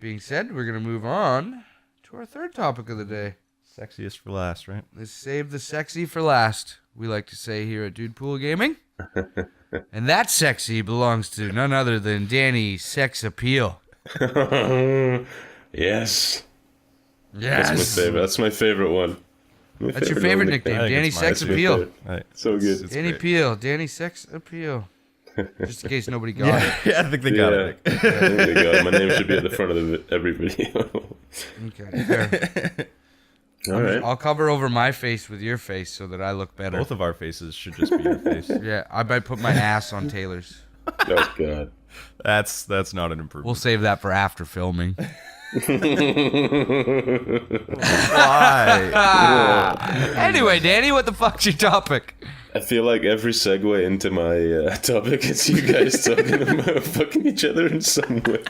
being said, we're going to move on to our third topic of the day. Sexiest for last, right? Let's save the sexy for last, we like to say here at DUDEPOOL Gaming. And that sexy belongs to none other than Danny Sex Appeal. Yes. Yes. That's my favorite one. That's your favorite nickname, Danny Sex Appeal. Right. So good. Danny Peel, Danny Sex Appeal. Just in case nobody got it. Yeah, I think they got it. I think they got it. My name should be at the front of every video. Okay, fair. All right. I'll cover over my face with your face so that I look better. Both of our faces should just be your face. Yeah, I might put my ass on Taylor's. Oh, God. That's not an improvement. We'll save that for after filming. Why? Anyway, Danny, what the fuck's your topic? I feel like every segue into my topic is you guys talking about fucking each other in some way.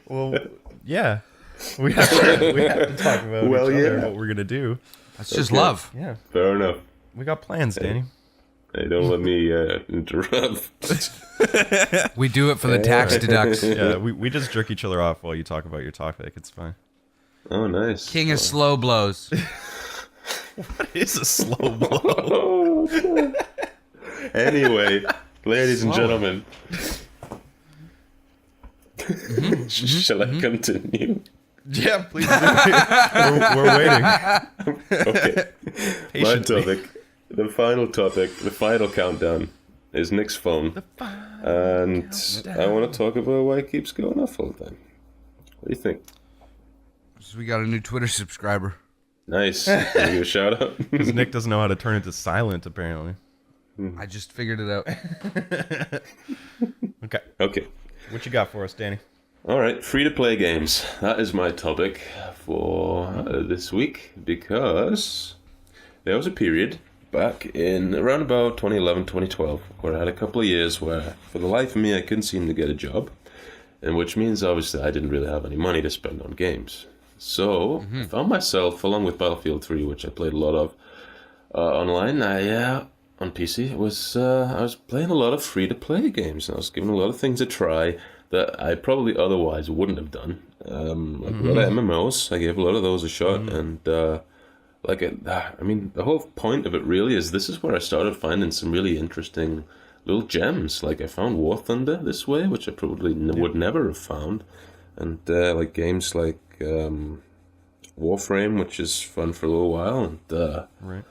Well, yeah. We have to talk about Well, each other, yeah. what we're going to do. That's just Okay. love. Yeah. Fair enough. We got plans, Danny. Hey, don't let me interrupt. We do it for the tax deducts. Yeah, we just jerk each other off while you talk about your topic. It's fine. Oh, nice. King of slow blows. What is a slow blow? Oh, anyway, ladies and gentlemen. Shall I continue? Yeah, please do. We're waiting. Okay. My Patiently. topic, the final topic, the final countdown is Nick's phone. And I want to talk about why it keeps going off all the time. What do you think? So we got a new Twitter subscriber. Nice. Can you give a shout out? Because Nick doesn't know how to turn it to silent, apparently. I just figured it out. Okay. Okay. What you got for us, Danny? All right, free-to-play games. That is my topic for this week because there was a period back in around about 2011, 2012 where I had a couple of years where, for the life of me, I couldn't seem to get a job, and which means obviously I didn't really have any money to spend on games. So I found myself, along with Battlefield 3, which I played a lot of online. On PC, I was playing a lot of free-to-play games. I was giving a lot of things a try that I probably otherwise wouldn't have done. Like a lot of MMOs, I gave a lot of those a shot, and the whole point of it really is this is where I started finding some really interesting little gems. Like I found War Thunder this way, which I probably would never have found, and like games like Warframe, which is fun for a little while, and Right.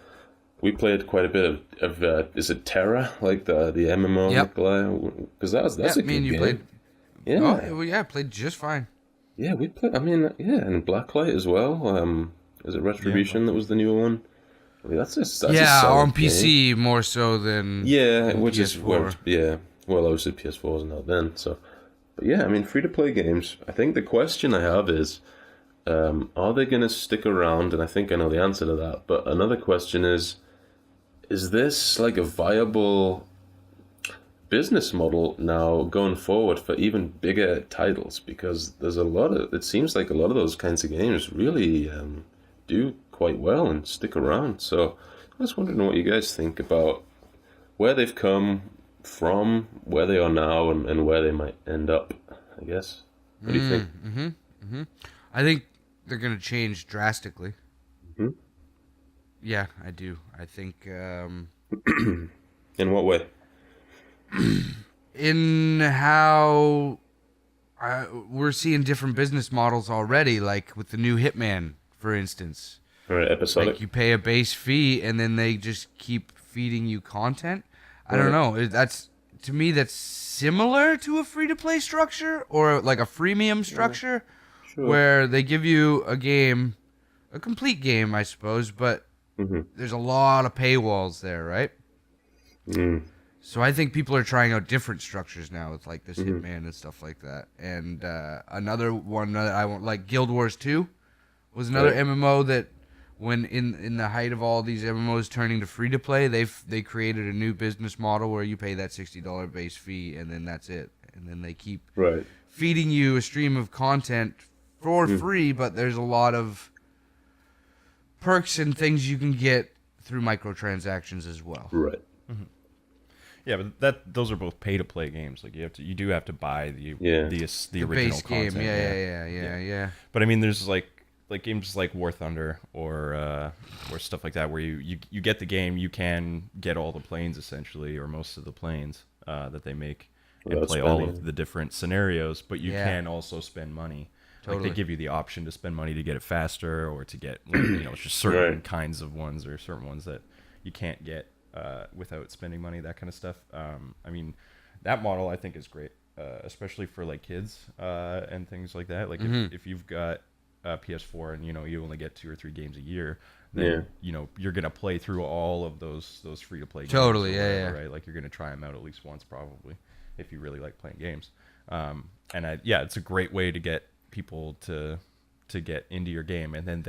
we played quite a bit of is it Terra, like the MMO? Yep. Because that's a good me and you game. played. Yeah. Oh, well, yeah, played just fine. Yeah, we played. I mean, yeah, and Blacklight as well. Is it Retribution that was the newer one? I mean, that's a solid on game. PC more so than Which is PS4. Well, obviously PS4 wasn't out then, so. But yeah, I mean, free to play games. I think the question I have is, are they going to stick around? And I think I know the answer to that. But another question is this like a viable business model now going forward for even bigger titles? Because there's it seems like a lot of those kinds of games really do quite well and stick around. So I was wondering what you guys think about where they've come from, where they are now, and where they might end up, I guess. What do you think? I think they're going to change drastically. Mm-hmm. Yeah, I do. I think In what way? in how we're seeing different business models already, like with the new Hitman, for instance. Or episodic? Like you pay a base fee and then they just keep feeding you content. I don't know. That's to me that's similar to a free-to-play structure or like a freemium structure where they give you a game, a complete game, I suppose, but there's a lot of paywalls there, right? So I think people are trying out different structures now with like this Hitman and stuff like that. And another one that I want, like Guild Wars 2 was another MMO that when in the height of all these MMOs turning to free to play, they created a new business model where you pay that $60 base fee and then that's it. And then they keep feeding you a stream of content for free, but there's a lot of perks and things you can get through microtransactions as well. Right. Yeah, but those are both pay to play games. Like you do have to buy the original base content. game. Yeah. But I mean, there's like games like War Thunder or stuff like that where you get the game, you can get all the planes essentially, or most of the planes that they make, and Without play all spending. of the different scenarios. But you Yeah. can also spend money. Totally. Like they give you the option to spend money to get it faster, or to get just certain Right. kinds of ones, or certain ones that you can't get without spending money, that kind of stuff. I mean, that model I think is great, especially for like kids and things like that. Like if you've got a PS4 and you only get 2 or 3 games a year, then you're gonna play through all of those free to play games. Totally, or yeah, whatever, yeah. right? Like you're gonna try them out at least once probably, if you really like playing games. It's a great way to get people to get into your game, and then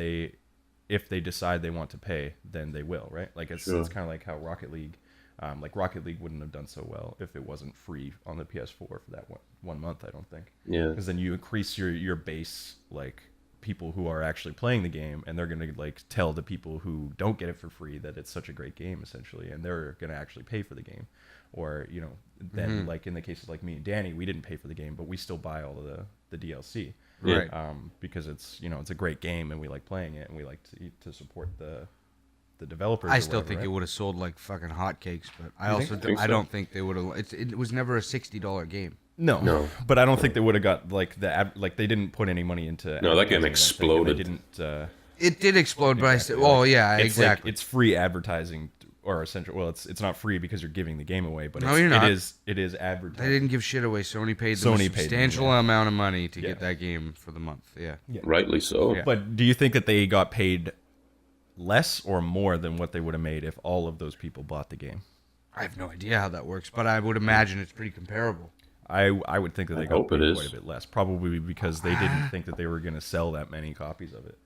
if they decide they want to pay, then they will, right? Like it's kind of like how Rocket League wouldn't have done so well if it wasn't free on the PS4 for that one month, I don't think. Yeah. Because then you increase your base, like people who are actually playing the game, and they're gonna like tell the people who don't get it for free that it's such a great game essentially, and they're gonna actually pay for the game. Or then like in the case of like me and Danny, we didn't pay for the game, but we still buy all of the DLC. Right. Because it's it's a great game and we like playing it, and we like to support the developers. I or still whatever, think right? it would have sold like fucking hotcakes, but I You also think? Think I so? don't think they would have. It was never a $60 game. No, but I don't think they would have got like they didn't put any money into. No, that game advertising, I don't think, and exploded. They didn't. It did explode, but I said, Exactly, "Oh like, yeah, it's exactly." Like, it's free advertising, or essential. Well, it's not free because you're giving the game away, but No, you're not. it is They advertising. didn't give shit away. Sony paid them Sony a paid them, substantial yeah. amount of money to Yeah. get that game for the month. Yeah. Rightly so. Yeah. But do you think that they got paid less or more than what they would have made if all of those people bought the game? I have no idea how that works, but I would imagine it's pretty comparable. I would think that they I got hope it paid is. quite a bit less, probably because they didn't think that they were going to sell that many copies of it.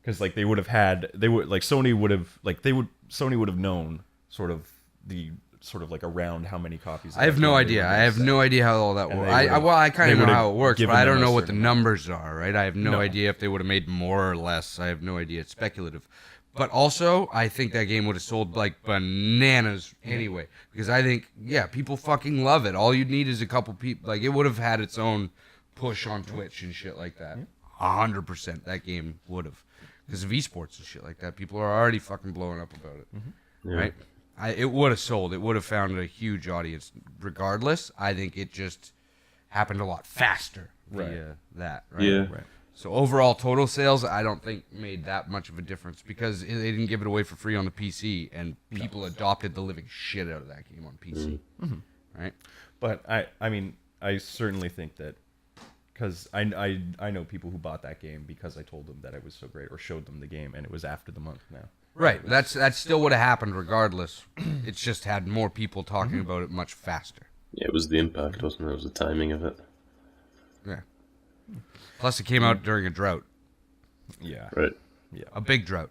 Because like Sony would have known sort of like around how many copies. I have no idea. I have no idea how all that And works. they would've- I kind they of know would've how it works, but given I them don't a know what the certain amount. numbers are, right? I have no No. idea if they would have made more or less. I have no idea. It's speculative. But also, I think that game would have sold like bananas anyway. Because I think, people fucking love it. All you'd need is a couple people. Like, it would have had its own push on Twitch and shit like that. 100% that game would have. Because of esports and shit like that. People are already fucking blowing up about it. Right? It would have sold. It would have found a huge audience. Regardless, I think it just happened a lot faster via that. Right? Yeah. Right. So overall total sales, I don't think made that much of a difference because they didn't give it away for free on the PC, and people adopted the living shit out of that game on PC. Right? But I mean, I certainly think that because I know people who bought that game because I told them that it was so great or showed them the game, and it was after the month now. Right. That still would have happened regardless. It's just had more people talking about it much faster. Yeah, it was the impact, wasn't it? It was the timing of it. Yeah. Plus, it came out during a drought, Yeah. Right. a big drought.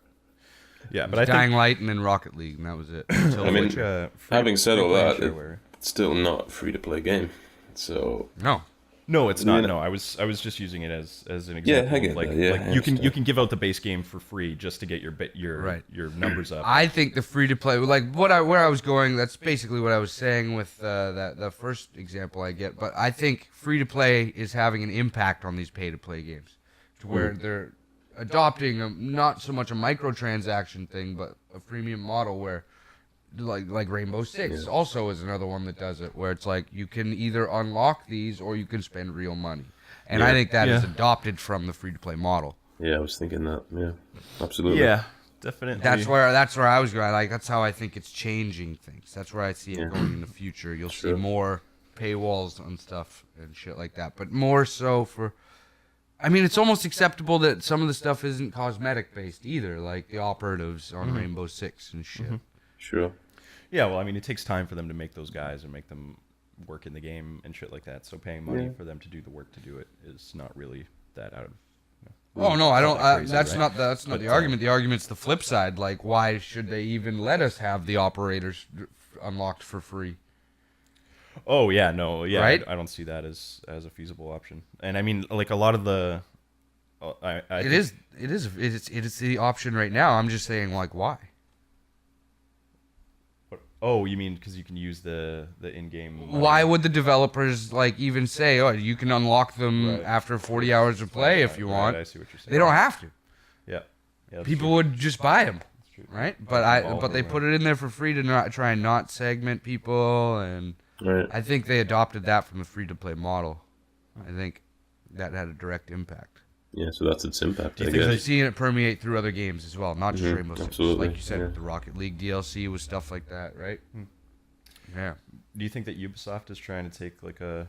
Yeah, but I Dying think Light and then Rocket League, and that was it. Until I mean, free- having said all free-play that, shareware. it's still not a free-to-play game. So, no. No, it's not. Yeah. No, I was just using it as an Yeah, example. I get like that. Yeah, I like you can understand. give out the base game for free just to get your Right. your numbers up. I think the free to play, like where I was going, that's basically what I was saying with the first example I get. But I think free to play is having an impact on these pay to play games, to where they're adopting not so much a microtransaction thing, but a freemium model where, like Rainbow Six also is another one that does it, where it's like you can either unlock these or you can spend real money, and I think that is adopted from the free to play model. yeah, I was thinking that. Yeah, absolutely. yeah, definitely. That's where I was going. Like that's how I think it's changing things. That's where I see it going in the future. You'll see more paywalls and stuff and shit like that, but more so for. I mean, it's almost acceptable that some of the stuff isn't cosmetic based either, like the operatives on Rainbow Six and shit. Sure. Yeah, well, I mean, it takes time for them to make those guys and make them work in the game and shit like that. So paying money for them to do the work to do it is not really that out of. Oh no, I don't. crazy, That's right? not the But, the argument. The argument's the flip side. Like, why should they even let us have the operators unlocked for free? Oh yeah, no, yeah, Right? I don't see that as a feasible option. And I mean, like a lot of the, It is the option right now. I'm just saying, like, why? Oh, you mean because you can use the in-game money? Why would the developers like even say, "Oh, you can unlock them Right. after 40 hours of play if you want"? Right, I see what you're saying. They don't have to. Yeah. That's People true. would just buy them, That's true. right? Evolve But they around. put it in there for free to not try and not segment people, and Right. I think they adopted that from the free-to-play model. I think that had a direct impact. Yeah, so that's its impact, Do you I think guess. We've seen it permeate through other games as well, not just Mhm, Rainbow Six. absolutely, Like you said, yeah. with the Rocket League DLC with stuff like that, right? Yeah. Do you think that Ubisoft is trying to take like a,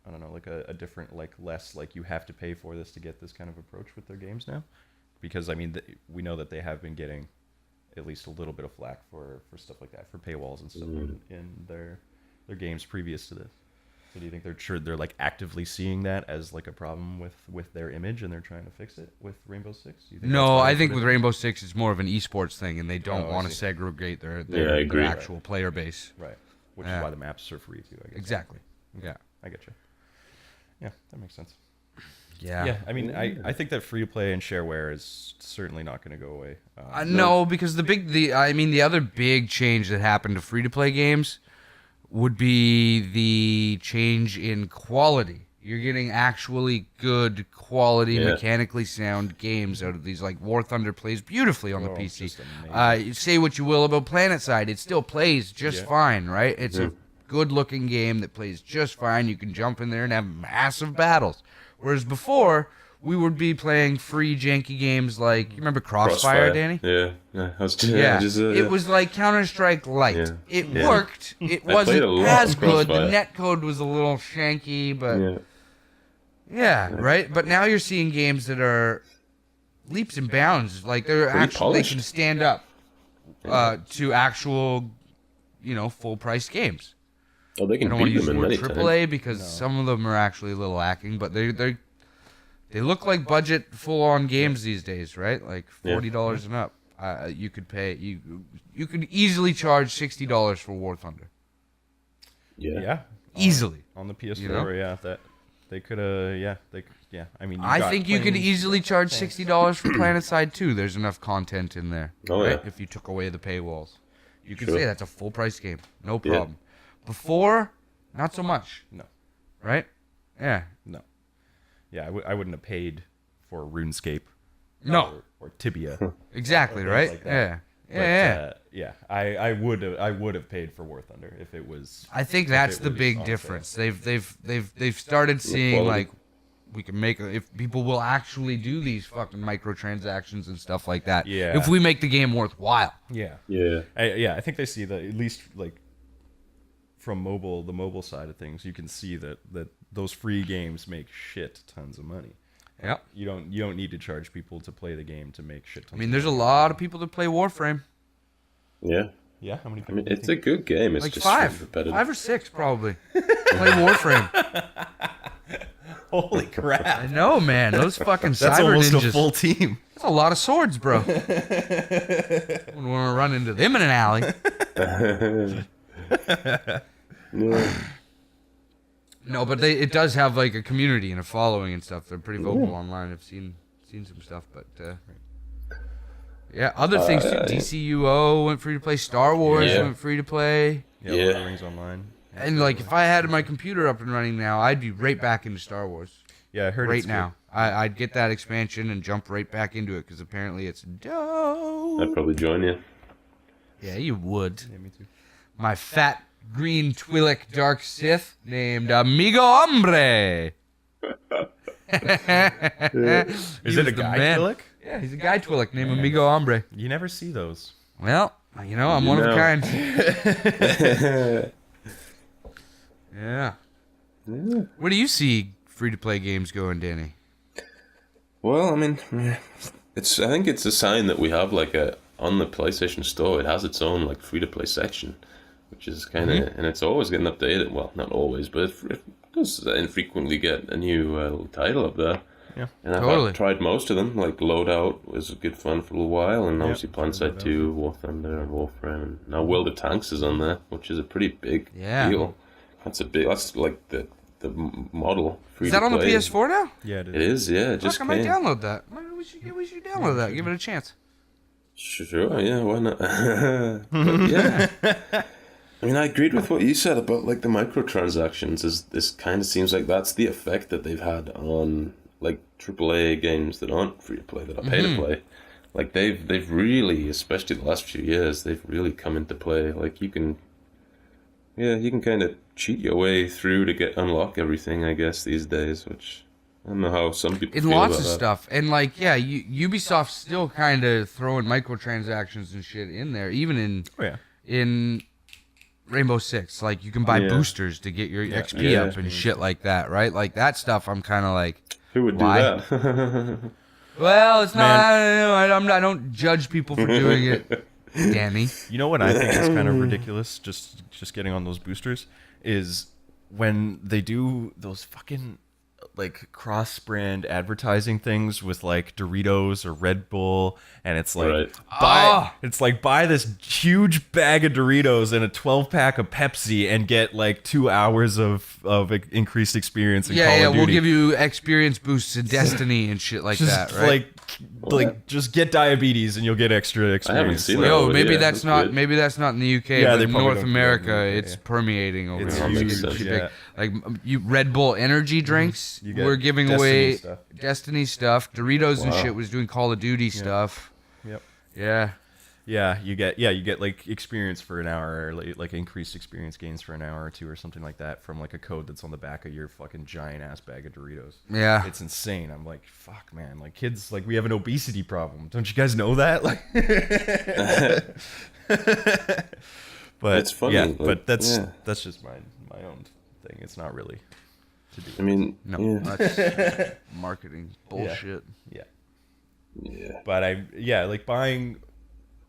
I don't know, like a different, like less, like you have to pay for this to get this kind of approach with their games now? Because I mean, we know that they have been getting at least a little bit of flack for stuff like that, for paywalls and stuff in their games previous to this. So do you think they're like actively seeing that as like a problem with their image and they're trying to fix it with Rainbow Six? Do you think No, that's why I they think put with it- Rainbow Six, it's more of an esports thing, and they don't Oh, I want to see. segregate Yeah, I their agree. actual player base. Right, which Yeah. is why the maps are free too, I guess. Exactly. Yeah. I get you. Yeah, that makes sense. Yeah. Yeah, I mean, I think that free to play and shareware is certainly not going to go away. No, because the other big change that happened to free to play games would be the change in quality. You're getting actually good quality, Yeah. mechanically sound games out of these. Like War Thunder plays beautifully on the Oh, PC. just amazing. Say what you will about PlanetSide, it still plays just Yeah. fine, right? It's Yeah. a good-looking game that plays just fine. You can jump in there and have massive battles. Whereas before, we would be playing free janky games like, you remember Crossfire, Danny? Yeah, I was just, Yeah, just, it was like Counter-Strike Light. Yeah. It Yeah. worked. It I wasn't played a lot as of good. The Crossfire. netcode was a little shanky, but yeah. yeah, right. But now you're seeing games that are leaps and bounds. Like they're Pretty actually they polished. can stand up to actual, full-price games. Oh, they I can don't want beat to use them the in word many AAA times. because some of them are actually a little lacking, but they look like budget full-on games these days, right? Like $40 and up. You could pay you could easily charge $60 for War Thunder. Yeah. Easily. On the PS4, You know? yeah, that they could I mean, I think you could easily charge $60 for PlanetSide 2. There's enough content in there. Oh, right? yeah. If you took away the paywalls. You could Sure. say that's a full price game. No Yeah. problem. Before, not so much. No. Right? Yeah. No. Yeah, I wouldn't have paid for RuneScape. No. Or Tibia. Exactly, things right? like that. Yeah. But, Yeah. I would have paid for War Thunder if it was. I think if that's it the was big on difference. They've started seeing quality. like we can make if people will actually do these fucking microtransactions and stuff like that. Yeah. If we make the game worthwhile. Yeah. Yeah. I think they see that at least like from the mobile side of things, you can see that those free games make shit tons of money. Yep. You don't need to charge people to play the game to make shit tons. I mean, there's a lot of people that play Warframe. Yeah. Yeah, how many I people? mean, do you it's a good game. It's Like just five repetitive. or six probably. Play Warframe. Holy crap! I know, man. Those fucking That's cyber almost ninjas. a full team. That's a lot of swords, bro. Wouldn't want to run into them in an alley. Yeah. No, but it does have like a community and a following and stuff. They're pretty vocal online. I've seen some stuff, but yeah, other things too. DCUO went free to play. Star Wars Yeah. went free to play. Yeah, Yeah. Lord of the Rings Online. And like, if I had my computer up and running now, I'd be right back into Star Wars Yeah, I heard right it's now. I'd get that expansion and jump right back into it because apparently it's dope. I'd probably join you. Yeah, you would. Good. Yeah, me too. My fat green Twi'lek dark Sith named Amigo Hombre. Is it a guy Twi'lek? Yeah, he's a guy Twi'lek named Amigo Hombre. You never see those. Well, I'm You one of a know. kind. Yeah. Where do you see free-to-play games going, Danny? Well, I mean, I think it's a sign that we have like on the PlayStation Store, it has its own like free to play section, which is kind of, and it's always getting updated. Well, not always, but it does infrequently get a new title up there. Yeah. And I've Totally. tried most of them. Like Loadout was good fun for a little while, and obviously tried PlanetSide Loadout. 2, War Thunder, and Warframe, and now World of Tanks is on there, which is a pretty big Yeah. deal. That's like the model. Is that on the PS4 now? Yeah, it is. It is, yeah. It just Fuck, I might came. download that. We should download that. Give it a chance. Sure, yeah, why not? But yeah, I mean, I agreed with what you said about like the microtransactions. Is this kind of seems like that's the effect that they've had on like AAA games that aren't free to play, that are pay to play. Like they've really, especially the last few years, they've really come into play. Like you can kind of cheat your way through to get unlock everything, I guess, these days, which I don't know how some people In feel lots about of that. stuff. And like, yeah, Ubisoft's still kind of throwing microtransactions and shit in there, even Oh yeah. in Rainbow Six. Like, you can buy Yeah. boosters to get your XP Yeah. up and shit like that, right? Like, that stuff I'm kind of like, Who would do why? that? Well, it's Man. not, I don't judge people for doing it, Danny. You know what I think is kind of ridiculous? Just getting on those boosters is when they do those fucking like cross-brand advertising things with like Doritos or Red Bull, and it's like Right. buy this huge bag of Doritos and a 12-pack of Pepsi and get like 2 hours of increased experience in Call of Duty. We'll give you experience boosts in Destiny and shit like just that, right? like just get diabetes and you'll get extra experience. seen Like, that. Yo, Oh, maybe yeah, that's that's not good. maybe that's not in the UK, Yeah, but they in probably North don't- America, yeah, it's yeah. permeating over It's there. huge, It's sense, big. yeah. Like you Red Bull energy drinks, You get we're giving Destiny away stuff. Destiny stuff. Doritos and Wow. shit was doing Call of Duty stuff. Yep. Yeah. Yeah, you get like experience for an hour, or like increased experience gains for an hour or two or something like that from like a code that's on the back of your fucking giant ass bag of Doritos. Yeah. It's insane. I'm like, fuck, man. Like kids, like we have an obesity problem. Don't you guys know that? Like, but It's funny, Yeah, like, but that's yeah. that's just my own thing. It's not really to do. I mean, No, yeah. that's marketing bullshit. Yeah. Yeah. But like buying,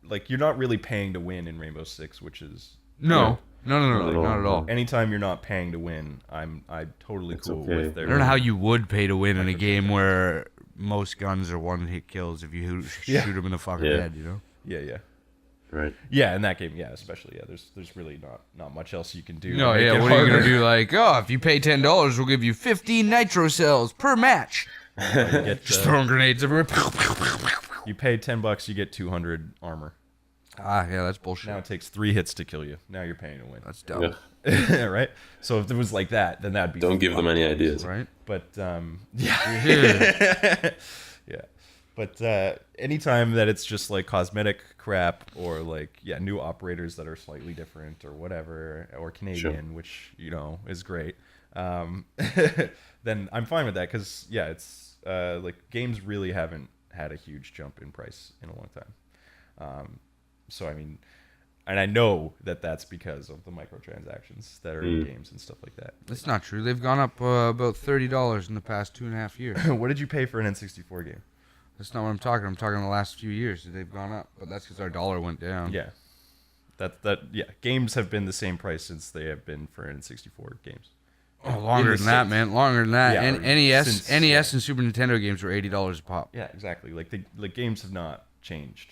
like you're not really paying to win in Rainbow Six, which is No. No, Not at all. not at all. anytime you're not paying to win, I'm totally It's cool okay. with their. I don't know how you would pay to win in a game where most guns are one-hit kills if you Yeah. shoot them in the fucking Yeah. head, you know? Yeah. Right. Yeah, in that game, yeah, especially, yeah. There's really not much else you can do. No, to make yeah, it what are you harder. gonna do? Like, oh, if you pay $10, we'll give you 15 nitro cells per match. You get, Just throwing grenades everywhere. you pay $10, you get 200 armor. Ah, yeah, that's bullshit. Now it takes 3 hits to kill you. Now you're paying to win. That's dumb, Yeah. Right? So if it was like that, then that'd be Don't give them any ideas. right? But yeah. Yeah. Yeah. But anytime that it's just like cosmetic crap or like new operators that are slightly different or whatever or Canadian, which is great, then I'm fine with that because it's like games really haven't had a huge jump in price in a long time. So I mean, and I know that that's because of the microtransactions that are in games and stuff like that. That's not true. They've gone up about $30 in the past 2.5 years. What did you pay for an N64 game? That's not what I'm talking. I'm talking the last few years. They've gone up, but that's because our dollar went down. Yeah. Games have been the same price since they have been for N64 games. Oh, longer In than the that, States. man. Longer than that. Yeah, And or NES, since- NES and Super Nintendo games were $80 a pop. Yeah, exactly. Like games have not changed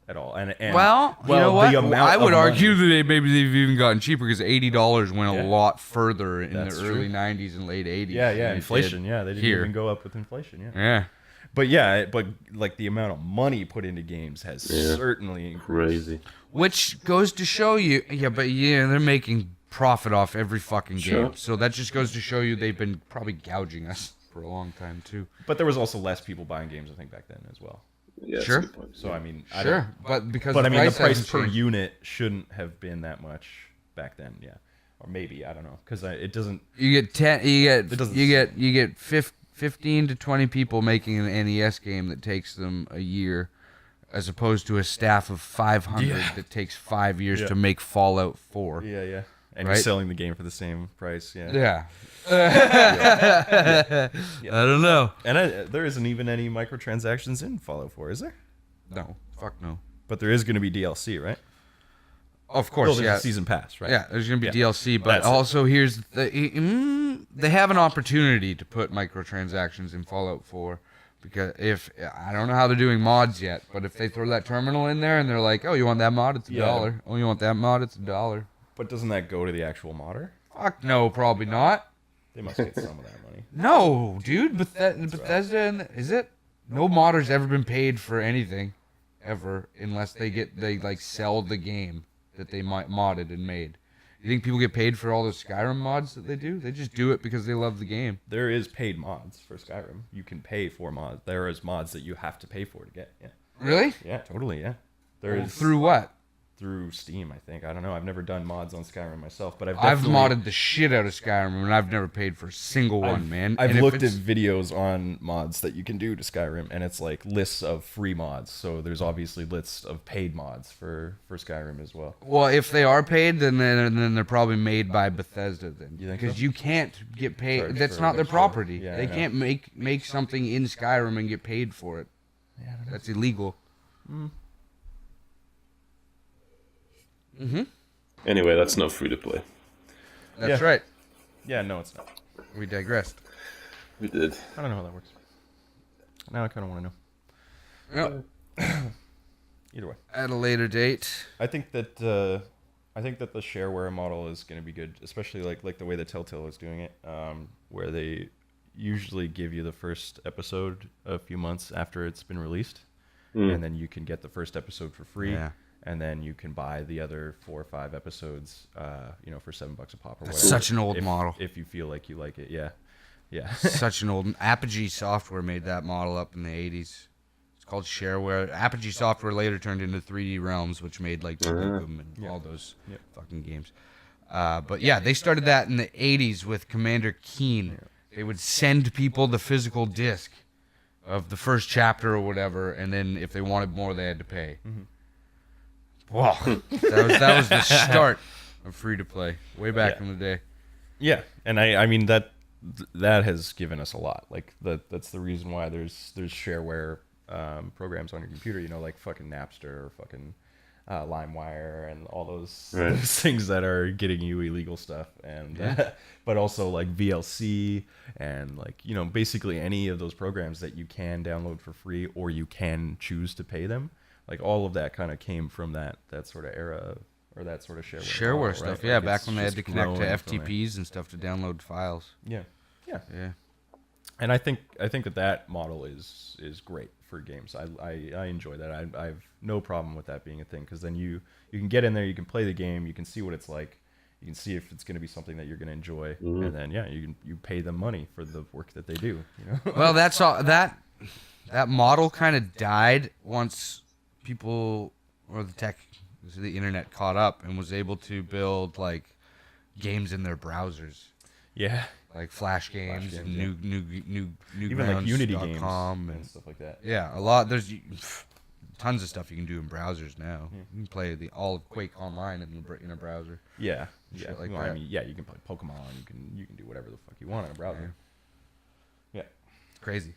at all. And Well, you know what? the amount I would of argue money- that maybe they've even gotten cheaper because $80 went a Yeah. lot further in That's the true. early '90s and late '80s. Yeah, than it inflation. did Yeah, they didn't here. even go up with inflation. Yeah. Yeah. But like the amount of money put into games has certainly increased. Crazy. Which goes to show you, they're making profit off every fucking game. Sure. So that just goes to show you they've been probably gouging us for a long time too. But there was also less people buying games, I think, back then as well. Yeah, that's Sure. a good point. So I mean, Sure, but because But I mean, the price hasn't per changed. unit shouldn't have been that much back then. Yeah, or maybe I don't know because it doesn't. You get 10. You doesn't- get 15 to 20 people making an NES game that takes them a year, as opposed to a staff of 500 Yeah. that takes 5 years Yeah. to make Fallout 4. Yeah. And Right? you're selling the game for the same price. Yeah. Yeah. I don't know. And there isn't even any microtransactions in Fallout 4, is there? No, fuck no. But there is going to be DLC, right? Of Well, course, there's yeah. a season pass, right? Yeah, there's gonna be Yeah. DLC, but That's it. also here's they have an opportunity to put microtransactions in Fallout 4 because if I don't know how they're doing mods yet, but if they throw that terminal in there and they're like, oh, you want that mod? It's Yeah. $1. Oh, you want that mod? It's $1. But doesn't that go to the actual modder? Fuck no, probably not. They must get some of that money. No, dude, Bethesda, is it? No modder's ever been paid for anything. ever unless they like sell the game that they modded and made. You think people get paid for all the Skyrim mods that they do? They just do it because they love the game. There is paid mods for Skyrim. You can pay for mods. There is mods that you have to pay for to get. Yeah. Really? Yeah, totally. Yeah. There is Through what? through Steam, I think. I don't know. I've never done mods on Skyrim myself, but I've modded the shit out of Skyrim, and I've never paid for a single one, man. I've And looked at videos on mods that you can do to Skyrim, and it's like lists of free mods. So there's obviously lists of paid mods for Skyrim as well. Well, if they are paid, then they're probably made by Bethesda. Then You think because so? you can't get paid. Charge That's for not their extra. property. Yeah, They I know. can't make something in Skyrim and get paid for it. Yeah, I don't know. That's illegal. Anyway, that's not free to play. That's Yeah. right. Yeah, no, it's not. We digressed. We did. I don't know how that works. Now I kind of want to know. Well, Either way, at a later date. I think that the shareware model is going to be good, especially like the way that Telltale is doing it, where they usually give you the first episode a few months after it's been released, and then you can get the first episode for free. Yeah. And then you can buy the other 4 or 5 episodes, for $7 a pop or That's whatever. such an old if, model. If you feel like you like it, yeah. Such an old. Apogee Software made that model up in the 80s. It's called shareware. Apogee Software later turned into 3D Realms, which made like Duke and all those fucking games. But yeah, they started that in the 80s with Commander Keen. They would send people the physical disc of the first chapter or whatever, and then if they wanted more, they had to pay. Wow, that was the start of free to play way back in the day. Yeah, and I mean that has given us a lot. Like that's the reason why there's shareware programs on your computer. Like fucking Napster or fucking LimeWire and all those things that are getting you illegal stuff. And but also like VLC and like basically any of those programs that you can download for free or you can choose to pay them. Like all of that kind of came from that sort of era or that sort of shareware model, Stuff, right? yeah, Like, back it's when they had just to connect to grown from it. FTPs and stuff to download files. Yeah. Yeah. And I think that model is great for games. I enjoy that. I have no problem with that being a thing because then you can get in there, you can play the game, you can see what it's like, you can see if it's going to be something that you're going to enjoy, and then you pay them money for the work that they do. Well, that's all. That model kind of died once people or the internet caught up and was able to build like games in their browsers. Yeah. Like Flash games and Even like Unity games and stuff like that. Yeah, a lot. There's tons of stuff you can do in browsers now. You can play all of Quake Online in a browser. Yeah. Shit like Well, that. I mean, yeah, you can play Pokemon. You can do whatever the fuck you want in a browser. Yeah. Crazy.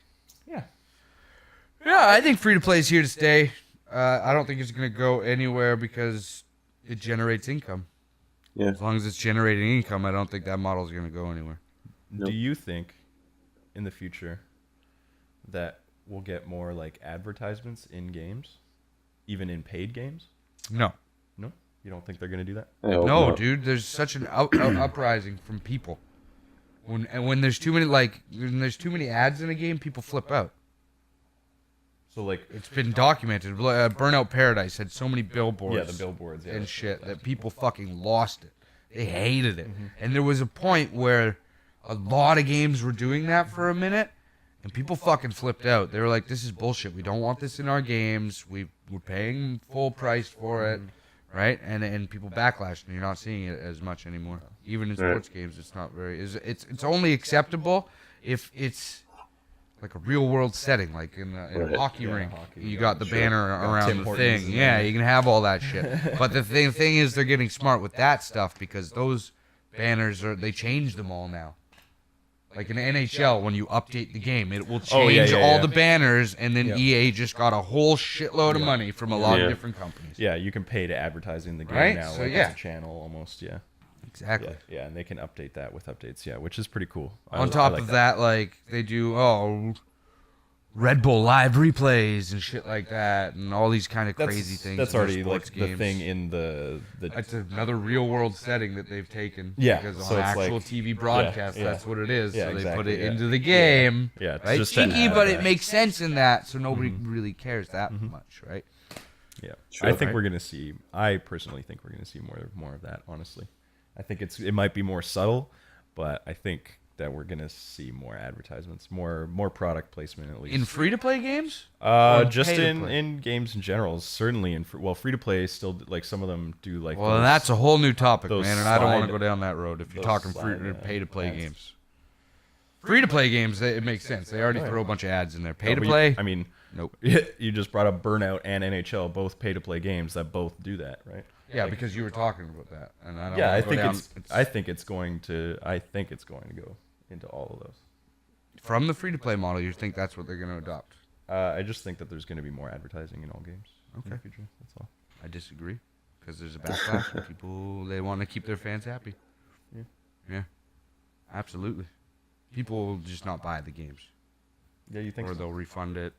Yeah. Yeah, I think free to play is here to stay. I don't think it's going to go anywhere because it generates income. Yeah. As long as it's generating income, I don't think that model is going to go anywhere. Nope. Do you think in the future that we'll get more like advertisements in games, even in paid games? No. No? You don't think they're going to do that? I hope No, not. dude. There's such an uprising from people. When there's too many ads in a game, people flip out. So like It's been documented. Burnout Paradise had so many billboards. yeah, the billboards and shit that people fucking lost it. They hated it. And there was a point where a lot of games were doing that for a minute, and people fucking flipped out. They were like, "This is bullshit. We don't want this in our games. We're paying full price for it." Right? And people backlashed, and you're not seeing it as much anymore. Even in sports games, it's not very. It's only acceptable if it's like a real world setting, like in a hockey rink. You got the banner around Tim the Hortons thing. in Yeah, there. you can have all that shit. But the thing is, they're getting smart with that stuff because those banners they change them all now. Like in NHL, when you update the game, it will change all the banners, and then EA just got a whole shitload of money from a lot of different companies. yeah, you can pay to advertise in the game Right? now. So, like yeah. it's a channel almost. Yeah. Exactly. Yeah, and they can update that with updates. Yeah, which is pretty cool. On top of that, like they do, Red Bull live replays and shit like that, and all these kind of crazy things. That's in their already like sports the games. thing in the. It's another real world setting that they've taken. Yeah, Because so on it's actual like- TV broadcast, yeah. that's what it is. Yeah, So they put exactly, it yeah. into the game. Yeah, it's right? just to Cheeky, add but that. it makes sense in that, so nobody really cares that much, right? Yeah, Sure. I think Right. we're gonna see. I personally think we're gonna see more of that. Honestly, I think it might be more subtle, but I think that we're gonna see more advertisements, more product placement at least. In free to play games? Or Just pay-to-play? in games in general, certainly free to play still like some of them do like. Well, those- that's a whole new topic, those man, and I don't want to slide- go down that road. If you're those talking free slide, or pay to play ads. games, free to play games, it makes sense. They already throw a bunch of ads in there. Pay No, to but play, I mean, nope. you just brought up Burnout and NHL, both pay to play games that both do that, right? Yeah, because you were talking about that, and I don't. Yeah, wanna I go think down, I think it's going to go into all of those. from the free to play model. You think that's what they're going to adopt? I just think that there's going to be more advertising in all games in the Okay. future. That's all. I disagree, because there's a backlash. And people, they want to keep their fans happy. Yeah, absolutely. People will just not buy the games, Yeah, you think or so? they'll refund it.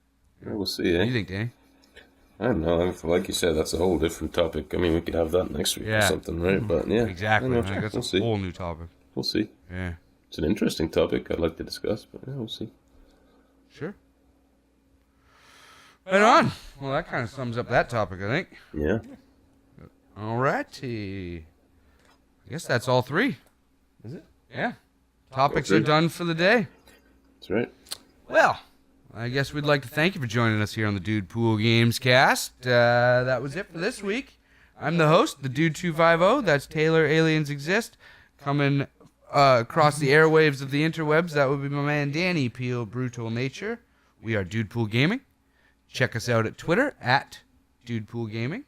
Yeah, we'll see, What eh? do you think, Danny? I don't know. Like you said, that's a whole different topic. I mean, we could have that next week or Yeah. something, right? But yeah, Exactly. I I don't know. think that's We'll a see. whole new topic. We'll see. Yeah, It's an interesting topic I'd like to discuss, but yeah, we'll see. sure. Right on. Well, that kind of sums up that topic, I think. Yeah. Alrighty. I guess that's all three. Is it? Yeah. Topics are done for the day. That's right. Well, I guess we'd like to thank you for joining us here on the Dude Pool Gamescast. That was it for this week. I'm the host, the Dude 250. That's Taylor Aliens Exist. Coming across the airwaves of the interwebs, that would be my man Danny Peel, Brutal Nature. We are Dude Pool Gaming. Check us out at Twitter at Dude Pool Gaming.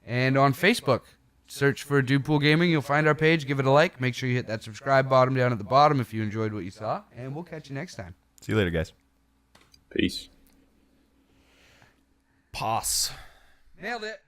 And on Facebook, search for Dude Pool Gaming. You'll find our page. Give it a like. Make sure you hit that subscribe button down at the bottom if you enjoyed what you saw. And we'll catch you next time. See you later, guys. Peace. Pass. Nailed it.